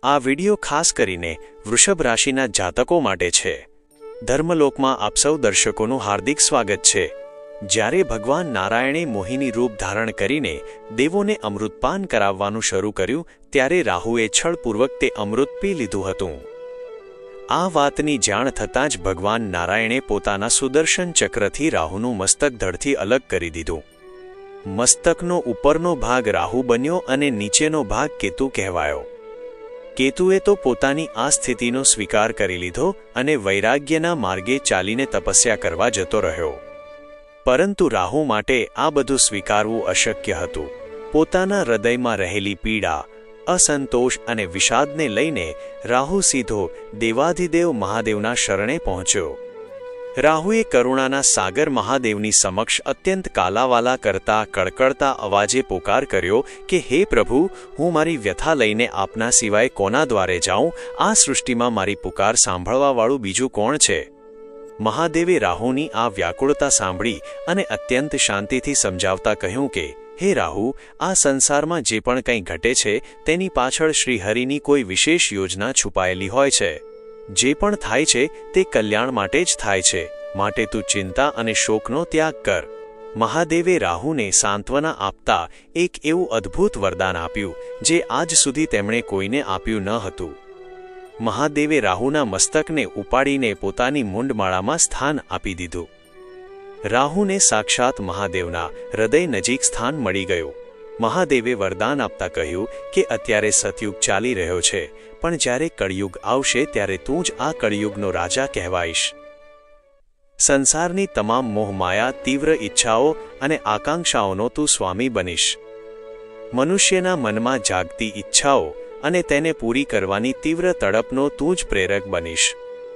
આ વિડિયો ખાસ કરીને વૃષભ રાશિના જાતકો માટે છે। ધર્મલોકમાં આપ સૌ દર્શકોનું હાર્દિક સ્વાગત છે। જ્યારે ભગવાન નારાયણે મોહિની રૂપ ધારણ કરીને દેવોને અમૃતપાન કરાવવાનું શરૂ કર્યું ત્યારે રાહુએ છળપૂર્વક તે અમૃત પી લીધું હતું। આ વાતની જાણ થતાં જ ભગવાન નારાયણે પોતાના સુદર્શન ચક્રથી રાહુનું મસ્તક ધડથી અલગ કરી દીધું। મસ્તકનો ઉપરનો ભાગ રાહુ બન્યો અને નીચેનો ભાગ કેતુ કહેવાયો। કેતુએ તો પોતાની આ સ્થિતિનો સ્વીકાર કરી લીધો અને વૈરાગ્યના માર્ગે ચાલીને તપસ્યા કરવા જતો રહ્યો। પરંતુ રાહુ માટે આ બધું સ્વીકારવું અશક્ય હતું। પોતાના હૃદયમાં રહેલી પીડા, અસંતોષ અને વિષાદને લઈને રાહુ સીધો દેવાધિદેવ મહાદેવના શરણે પહોંચ્યો। રાહુએ કરુણાના સાગર મહાદેવની સમક્ષ અત્યંત કાલાવાલા કરતા કડકડતા અવાજે પોકાર કર્યો કે હે પ્રભુ, હું મારી વ્યથા લઈને આપના સિવાય કોના દ્વારે જાઉં? આ સૃષ્ટિમાં મારી પુકાર સાંભળવાવાળું બીજું કોણ છે? મહાદેવે રાહુની આ વ્યાકુળતા સાંભળી અને અત્યંત શાંતિથી સમજાવતા કહ્યું કે હે રાહુ, આ સંસારમાં જે પણ કંઈ ઘટે છે તેની પાછળ શ્રીહરિની કોઈ વિશેષ યોજના છુપાયેલી હોય છે। જે પણ થાય છે તે કલ્યાણ માટે જ થાય છે, માટે તું ચિંતા અને શોકનો ત્યાગ કર। મહાદેવે રાહુને સાંત્વના આપતા એક એવું અદ્ભુત વરદાન આપ્યું જે આજ સુધી તેમણે કોઈને આપ્યું ન હતું। મહાદેવે રાહુના મસ્તકને ઉપાડીને પોતાની મુંડમાળામાં સ્થાન આપી દીધું। રાહુને સાક્ષાત મહાદેવના હૃદય નજીક સ્થાન મળી ગયું। મહાદેવે વરદાન આપતા કહ્યું કે અત્યારે સતયુગ ચાલી રહ્યો છે, પણ જ્યારે કળિયુગ આવશે ત્યારે તું જ આ કળિયુગનો રાજા કહેવાઈશ। સંસારની તમામ મોહમાયા, તીવ્ર ઈચ્છાઓ અને આકાંક્ષાઓનો તું સ્વામી બનીશ। મનુષ્યના મનમાં જાગતી ઈચ્છાઓ અને તેને પૂરી કરવાની તીવ્ર તડપનો તું જ પ્રેરક બનીશ।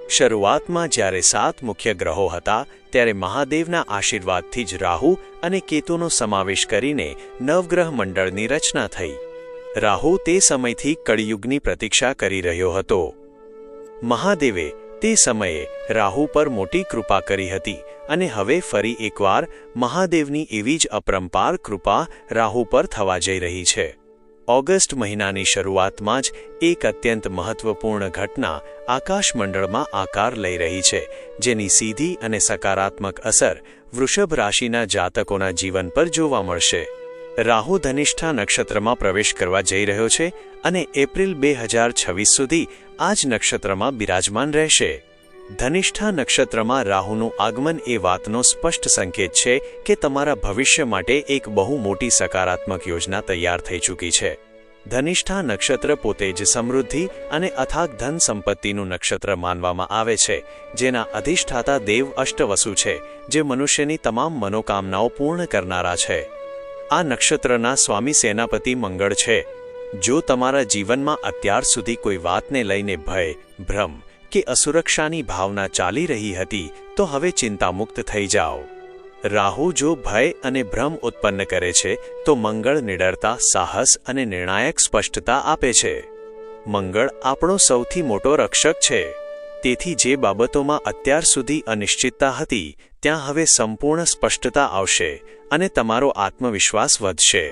શરૂઆતમાં જ્યારે 7 મુખ્ય ગ્રહો હતા ત્યારે મહાદેવના આશીર્વાદથી જ રાહુ અને કેતુનો સમાવેશ કરીને નવગ્રહ મંડળની રચના થઈ। રાહુ તે સમયથી કળિયુગની પ્રતીક્ષા કરી રહ્યો હતો। મહાદેવે તે સમયે રાહુ પર મોટી કૃપા કરી હતી અને હવે ફરી એકવાર મહાદેવની એવી જ અપરંપાર કૃપા રાહુ પર થવા જઈ રહી છે। ઓગસ્ટ મહિનાની શરૂઆતમાં જ એક અત્યંત મહત્વપૂર્ણ ઘટના આકાશમંડળમાં આકાર લઈ રહી છે, જેની સીધી અને સકારાત્મક અસર વૃષભ રાશિના જાતકોના જીવન પર જોવા મળશે। રાહુ ધનિષ્ઠા નક્ષત્રમાં પ્રવેશ કરવા જઈ રહ્યો છે અને એપ્રિલ 2026 સુધી આ જ નક્ષત્રમાં બિરાજમાન રહેશે। ધનિષ્ઠા નક્ષત્રમાં રાહુનું આગમન એ વાતનો સ્પષ્ટ સંકેત છે કે તમારા ભવિષ્ય માટે એક બહુ મોટી સકારાત્મક યોજના તૈયાર થઈ ચૂકી છે। ધનિષ્ઠા નક્ષત્ર પોતે જ સમૃદ્ધિ અને અથાગ ધન સંપત્તિનું નક્ષત્ર માનવામાં આવે છે, જેના અધિષ્ઠાતા દેવ અષ્ટવસુ છે, જે મનુષ્યની તમામ મનોકામનાઓ પૂર્ણ કરનારા છે। આ નક્ષત્રના સ્વામી સેનાપતિ મંગળ છે। જો તમારા જીવનમાં અત્યાર સુધી કોઈ વાતને લઈને ભય, ભ્રમ કે અસુરક્ષાની ભાવના ચાલી રહી હતી તો હવે ચિંતામુક્ત થઈ જાઓ। રાહુ જો ભય અને ભ્રમ ઉત્પન્ન કરે છે તો મંગળ નિડરતા, સાહસ અને નિર્ણાયક સ્પષ્ટતા આપે છે। મંગળ આપણો સૌથી મોટો રક્ષક છે, તેથી જે બાબતોમાં અત્યાર સુધી અનિશ્ચિતતા હતી ત્યાં હવે સંપૂર્ણ સ્પષ્ટતા આવશે અને તમારો આત્મવિશ્વાસ વધશે।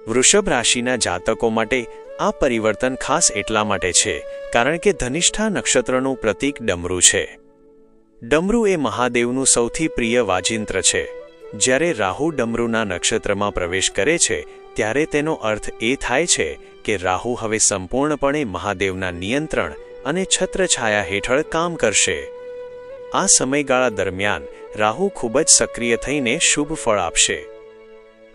વૃષભ રાશિના જાતકો માટે આ પરિવર્તન ખાસ એટલા માટે છે કારણ કે ધનિષ્ઠા નક્ષત્રનું પ્રતીક ડમરું છે। ડમરું એ મહાદેવનું સૌથી પ્રિય વાજિંત્ર છે। જ્યારે રાહુ ડમરુના નક્ષત્રમાં પ્રવેશ કરે છે ત્યારે તેનો અર્થ એ થાય છે કે રાહુ હવે સંપૂર્ણપણે મહાદેવના નિયંત્રણ અને છત્રછાયા હેઠળ કામ કરશે। આ સમયગાળા દરમિયાન રાહુ ખૂબ જ સક્રિય થઈને શુભ ફળ આપશે।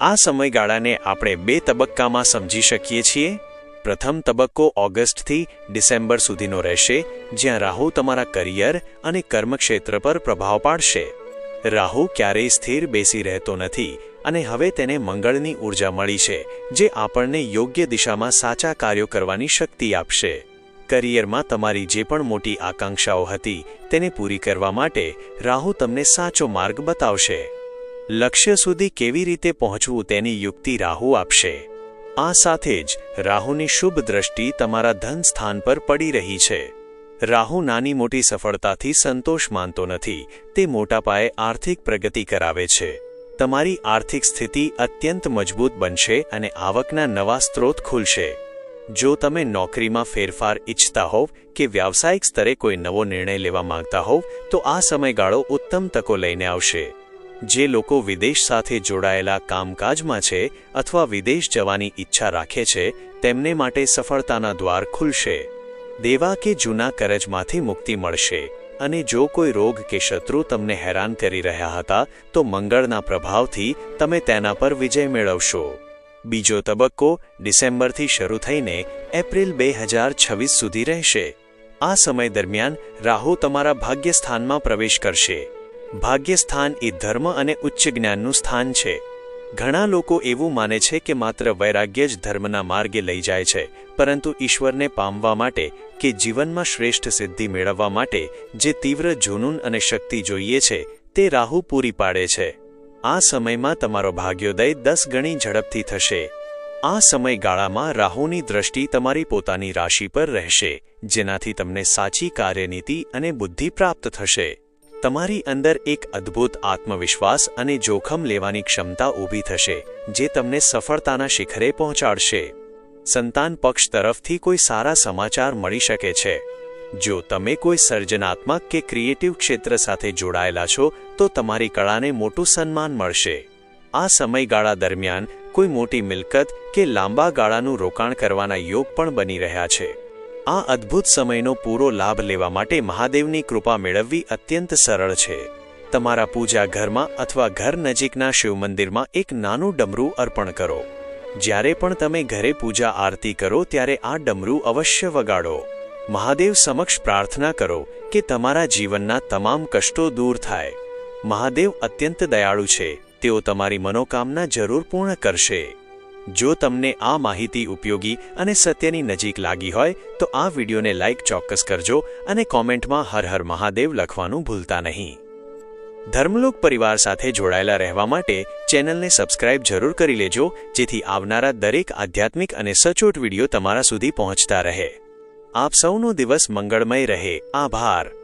આ સમયગાળાને આપણે 2 તબક્કામાં સમજી શકીએ છીએ। પ્રથમ તબક્કો ઓગસ્ટથી ડિસેમ્બર સુધીનો રહેશે, જ્યાં રાહુ તમારા કરિયર અને કર્મક્ષેત્ર પર પ્રભાવ પાડશે। રાહુ ક્યારેય સ્થિર બેસી રહેતો નથી અને હવે તેને મંગળની ઉર્જા મળી છે, જે આપણને યોગ્ય દિશામાં સાચા કાર્યો કરવાની શક્તિ આપશે। કરિયરમાં તમારી જે પણ મોટી આકાંક્ષાઓ હતી તેને પૂરી કરવા માટે રાહુ તમને સાચો માર્ગ બતાવશે। લક્ષ્ય સુધી કેવી રીતે પહોંચવું તેની યુક્તિ રાહુ આપશે। આ સાથે જ રાહુની શુભ દ્રષ્ટિ તમારા ધન સ્થાન પર પડી રહી છે। રાહુ નાની મોટી સફળતાથી સંતોષ માનતો નથી, તે મોટા પાયે આર્થિક પ્રગતિ કરાવે છે। તમારી આર્થિક સ્થિતિ અત્યંત મજબૂત બનશે અને આવકના નવા સ્ત્રોત ખુલશે। જો તમે નોકરીમાં ફેરફાર ઈચ્છતા હોવ કે વ્યાવસાયિક સ્તરે કોઈ નવો નિર્ણય લેવા માંગતા હોવ તો આ સમયગાળો ઉત્તમ તકો લઈને આવશે. જે લોકો વિદેશ સાથે જોડાયેલા કામકાજમાં છે અથવા વિદેશ જવાની ઈચ્છા રાખે છે તેમને માટે સફળતાના દ્વાર ખુલશે. દેવા કે જૂના કરજમાંથી મુક્તિ મળશે અને જો કોઈ રોગ કે શત્રુ તમને હેરાન કરી રહ્યા હતા તો મંગળના પ્રભાવથી તમે તેના પર વિજય મેળવશો. બીજો તબક્કો ડિસેમ્બરથી શરૂ થઈને એપ્રિલ 2026 સુધી રહેશે. આ સમય દરમિયાન રાહુ તમારા ભાગ્યસ્થાનમાં પ્રવેશ કરશે. ભાગ્યસ્થાન એ ધર્મ અને ઉચ્ચ જ્ઞાનનું સ્થાન છે. ઘણા લોકો એવું માને છે કે માત્ર વૈરાગ્ય જ ધર્મના માર્ગે લઈ જાય છે, પરંતુ ઈશ્વરને પામવા માટે કે જીવનમાં શ્રેષ્ઠ સિદ્ધિ મેળવવા માટે જે તીવ્ર જુનૂન અને શક્તિ જોઈએ છે તે રાહુ પૂરી પાડે છે. આ સમયમાં તમારો ભાગ્યોદય 10 ગણી ઝડપથી થશે. આ સમયગાળામાં રાહુની દ્રષ્ટિ તમારી પોતાની રાશિ પર રહેશે, જેનાથી તમને સાચી કાર્યનીતિ અને બુદ્ધિ પ્રાપ્ત થશે. તમારી અંદર એક અદ્ભુત આત્મવિશ્વાસ અને જોખમ લેવાની ક્ષમતા ઊભી થશે, જે તમને સફળતાના શિખરે પહોંચાડશે. સંતાન પક્ષ તરફથી કોઈ સારા સમાચાર મળી શકે છે. જો તમે કોઈ સર્જનાત્મક કે ક્રિએટિવ ક્ષેત્ર સાથે જોડાયેલા છો તો તમારી કળાને મોટું સન્માન મળશે. આ સમયગાળા દરમિયાન કોઈ મોટી મિલકત કે લાંબા ગાળાનું રોકાણ કરવાના યોગ પણ બની રહ્યા છે. આ અદ્ભુત સમયનો પૂરો લાભ લેવા માટે મહાદેવની કૃપા મેળવવી અત્યંત સરળ છે. તમારા પૂજા ઘરમાં અથવા ઘર નજીકના શિવ મંદિરમાં એક નાનું ડમરું અર્પણ કરો. જ્યારે પણ તમે ઘરે પૂજા આરતી કરો ત્યારે આ ડમરું અવશ્ય વગાડો. મહાદેવ સમક્ષ પ્રાર્થના કરો કે તમારા જીવનના તમામ કષ્ટો દૂર થાય. મહાદેવ અત્યંત દયાળુ છે, તેઓ તમારી મનોકામના જરૂર પૂર્ણ કરશે. જો તમને આ માહિતી ઉપયોગી અને સત્યની નજીક લાગી હોય તો આ વિડીયોને લાઈક ચોક્કસ કરજો અને કોમેન્ટમાં હર હર મહાદેવ લખવાનું ભૂલતા નહીં. ધર્મલોક પરિવાર સાથે જોડાયેલા રહેવા માટે ચેનલને સબસ્ક્રાઇબ જરૂર કરી લેજો, જેથી આવનારા દરેક આધ્યાત્મિક અને સચોટ વિડીયો તમારા સુધી પહોંચતા રહે. આપ સૌનો દિવસ મંગળમય રહે. આભાર.